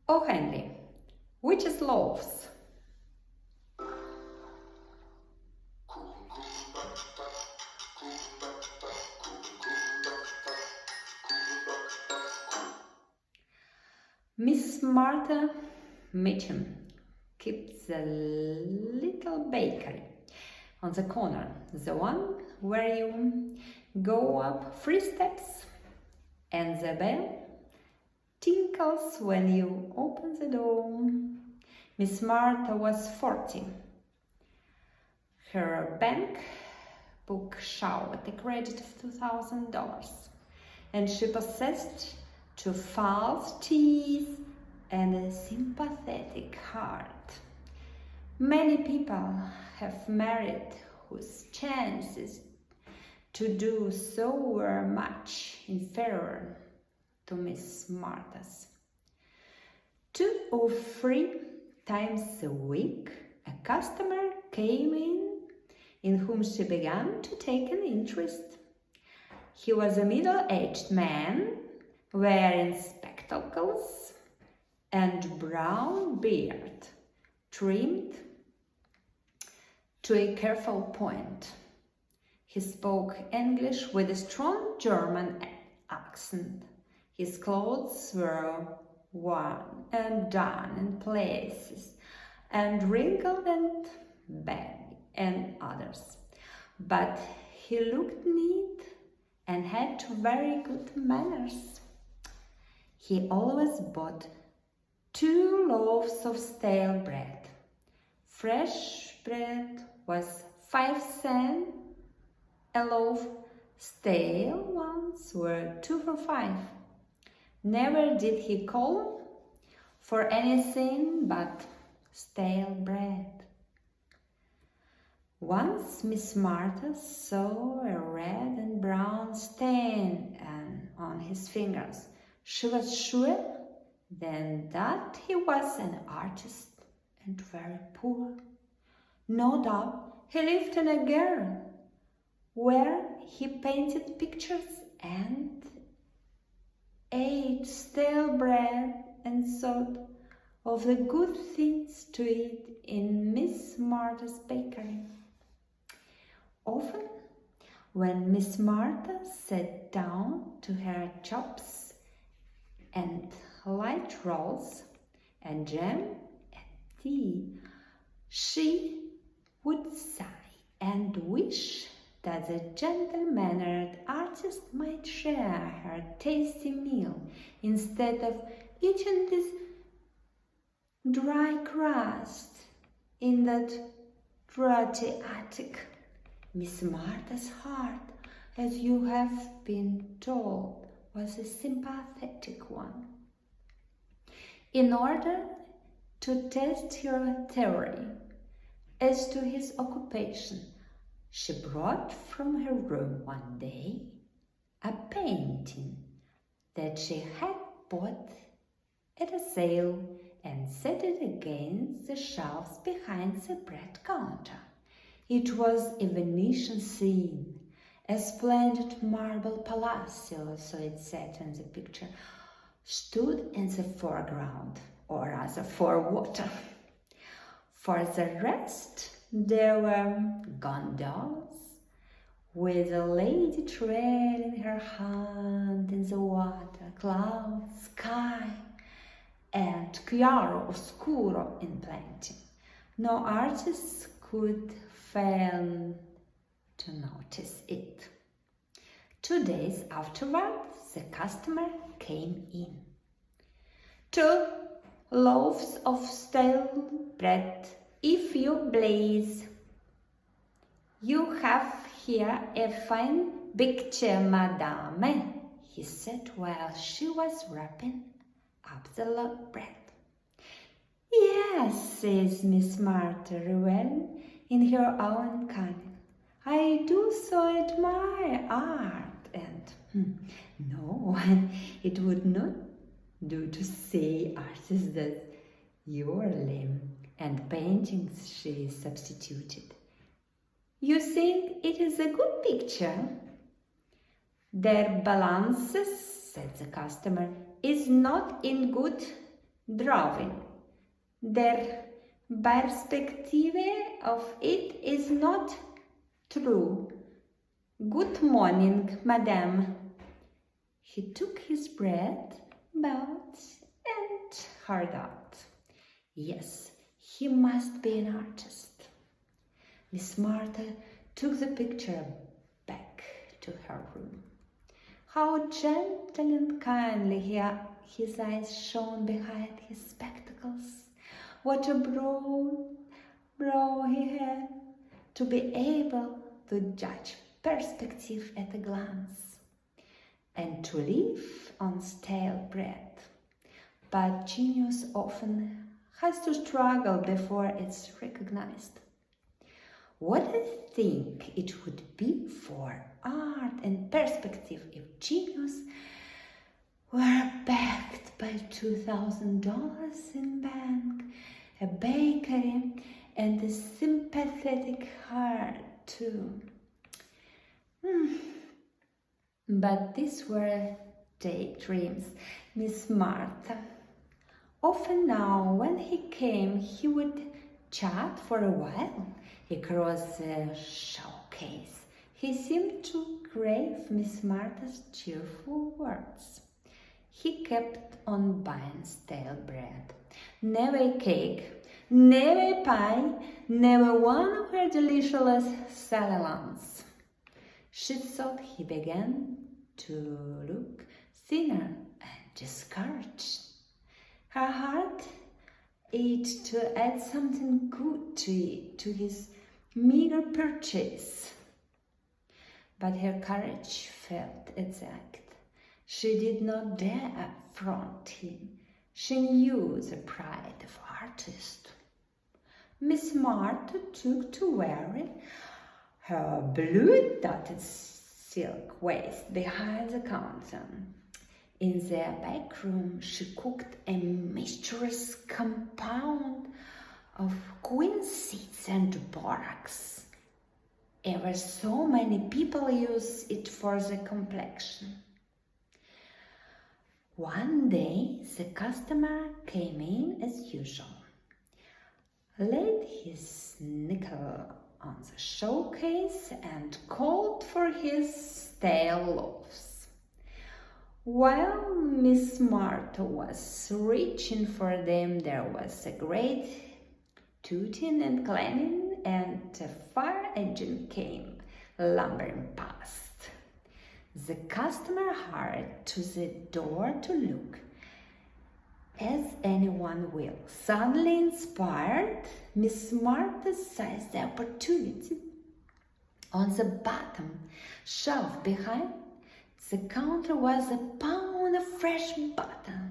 O.Henry, which is Loaves? Miss Martha Mitchum keeps a little bakery on the corner, the one where you go up 3 steps and the bell tinkles when you open the door. Miss Martha was 40. Her bank book showed a credit of $2,000, and she possessed 2 false teeth and a sympathetic heart. Many people have married whose chances to do so were much inferior to Miss Martha's. 2 or 3 times a week, a customer came in whom she began to take an interest. He was a middle-aged man, wearing spectacles and brown beard, trimmed to a careful point. He spoke English with a strong German accent. His clothes were worn and done in places, and wrinkled and baggy and others. But he looked neat and had very good manners. He always bought 2 loaves of stale bread. Fresh bread was 5 cents a loaf, stale ones were 2 for 5. Never did he call for anything but stale bread. Once Miss Martha saw a red and brown stain on his fingers. She was sure then that he was an artist and very poor. No doubt he lived in a garret where he painted pictures and ate stale bread and thought of the good things to eat in Miss Martha's bakery. Often, when Miss Martha sat down to her chops and light rolls and jam and tea, she would sigh and wish that the gentle-mannered artist might share her tasty meal instead of eating this dry crust in that draughty attic. Miss Martha's heart, as you have been told, was a sympathetic one. In order to test her theory as to his occupation, she brought from her room one day a painting that she had bought at a sale and set it against the shelves behind the bread counter. It was a Venetian scene, a splendid marble palazzo, so it said in the picture, stood in the foreground, or rather forewater. For the rest, there were gondolas with a lady trailing her hand in the water, clouds, sky, and chiaro oscuro in plenty. No artist could fail to notice it. 2 days afterwards, the customer came in. 2 loaves of stale bread, if you please. You have here a fine picture, madame, he said while she was wrapping up the bread. Yes, says Miss Martha, reveling in her own cunning. I do so admire art, and no, it would not do to say artist that your limb and paintings, she substituted. You think it is a good picture? Their balances, said the customer, is not in good drawing. Their perspective of it is not true. Good morning, madame. He took his breath, bowed, and hurried out. Yes, he must be an artist. Miss Martha took the picture back to her room. How gentle and kindly his eyes shone behind his spectacles. What a broad brow he had, to be able to judge perspective at a glance, and to live on stale bread. But genius often has to struggle before it's recognized. What do you think it would be for art and perspective if genius were backed by $2,000 in bank, a bakery, and a sympathetic heart too? But these were daydreams, Miss Martha. Often now, when he came, he would chat for a while across the showcase. He seemed to crave Miss Martha's cheerful words. He kept on buying stale bread. Never a cake, never a pie, never one of her delicious salad. She thought he began to look thinner and discouraged. Her heart ached to add something good to his meager purchase. But her courage failed at the act. She did not dare affront him. She knew the pride of artist. Miss Martha took to wearing her blue-dotted silk waist behind the counter. In their back room, she cooked a mysterious compound of queen seeds and borax. Ever so many people use it for the complexion. One day, the customer came in as usual, laid his nickel on the showcase and called for his stale loaves. While Miss Martha was reaching for them, there was a great tooting and clanging, and a fire engine came lumbering past. The customer hurried to the door to look, as anyone will. Suddenly inspired, Miss Martha seized the opportunity. On the bottom shelf behind the counter was a pound of fresh butter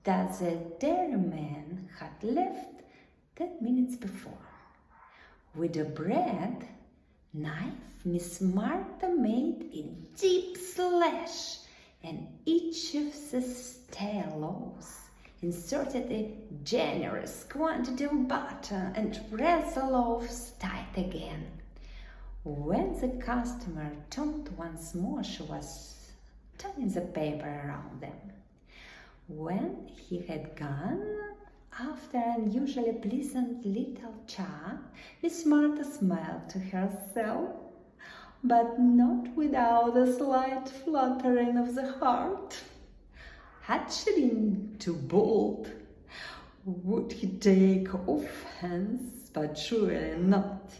that the dairyman had left 10 minutes before. With a bread knife, Miss Martha made a deep slash, and each of the stale loaves inserted a generous quantity of butter and pressed the loaves tight again. When the customer turned once more, she was turning the paper around them. When he had gone, after an unusually pleasant little chat, Miss Martha smiled to herself, but not without a slight fluttering of the heart. Had she been too bold? Would he take offense? But surely not.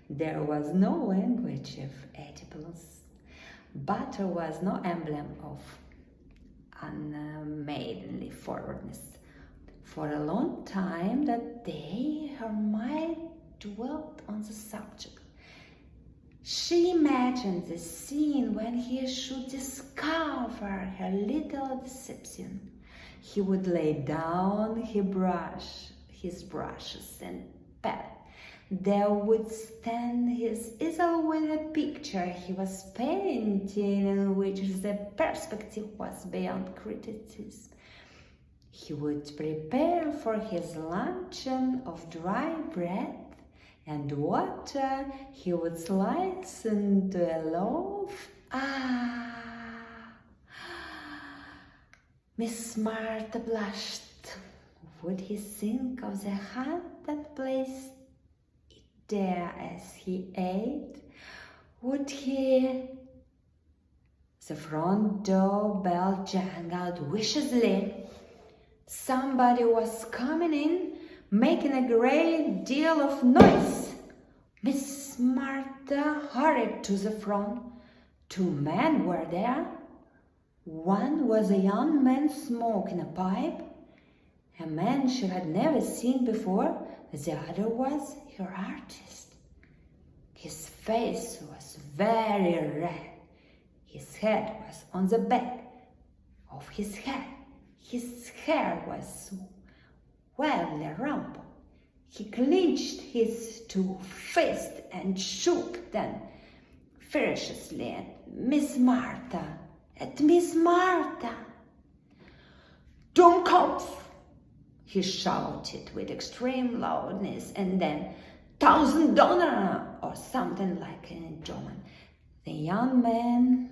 There was no language of edibles. Butter was no emblem of unmaidenly forwardness. For a long time that day, her mind dwelt on the subject. She imagined the scene when he should discover her little deception. He would lay down his brushes and pen. There would stand his easel with a picture he was painting, in which the perspective was beyond criticism. He would prepare for his luncheon of dry bread and water. He would slice into a loaf. Miss Martha blushed Would he think of the hand that placed it there as he ate? Would he? The front door bell jangled out viciously. Somebody was coming in, making a great deal of noise. Miss Martha hurried to the front. 2 men were there. One was a young man smoking a pipe, a man she had never seen before. The other was her artist. His face was very red. His head was on the back of his head. His hair was wildly rumpled. He clenched his 2 fists and shook them ferociously at Miss Martha. "Dummkopf!" he shouted with extreme loudness, and then $1,000 or something like it in German. The young man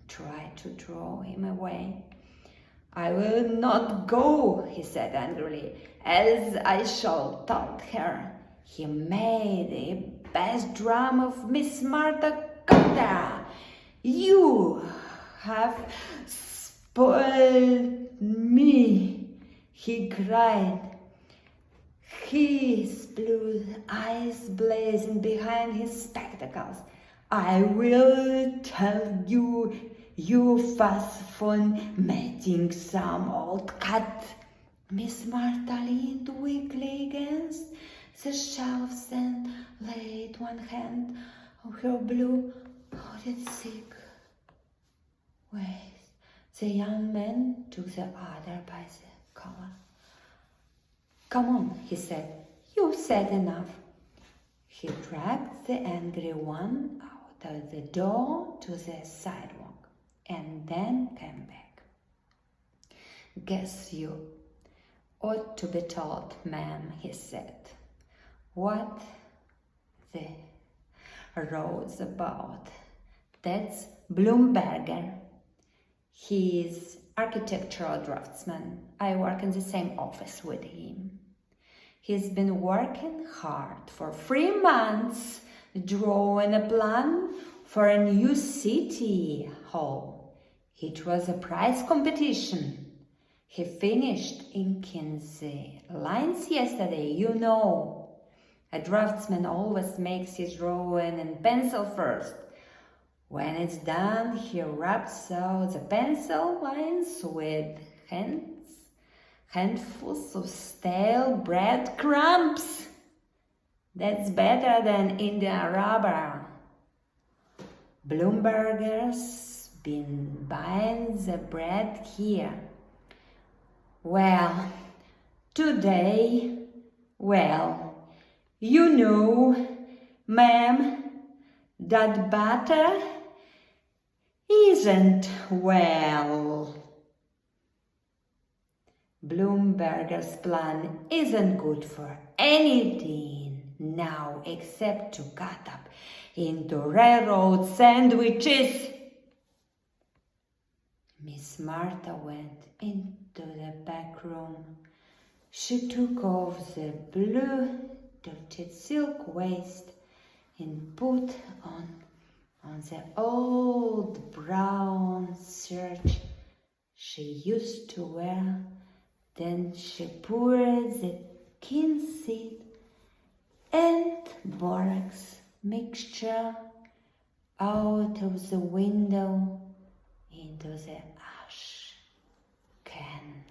tried to draw him away. "I will not go," he said angrily, "as I shall tell her." He made a bass drum of Miss Martha Cotta. "You have spoiled me," he cried, his blue eyes blazing behind his spectacles. "I will tell you, you fuss von mating some old cat." Miss Martha leaned weakly against the shelves and laid one hand on her blue hooded thick waist. The young man took the other by the collar. "Come on," he said. "You've said enough." He dragged the angry one out of the door to the sidewalk and then came back. "Guess you ought to be told, ma'am," he said, "what the row's about. That's Bloomberger. He's architectural draftsman. I work in the same office with him. He's been working hard for 3 months, drawing a plan for a new city hall. It was a prize competition. He finished inking the lines yesterday, you know. A draftsman always makes his drawing in pencil first. When it's done, he rubs out the pencil lines with handfuls of stale breadcrumbs. That's better than Indian rubber. Bloomberger's been buying the bread here. Well, today, you know, ma'am, that butter isn't well. Bloomberger's plan isn't good for anything now except to cut up into railroad sandwiches. Miss Martha went into the back room. She took off the blue dirty silk waist and put on the old brown serge she used to wear. Then she poured the linseed and borax mixture out of the window into the ash can.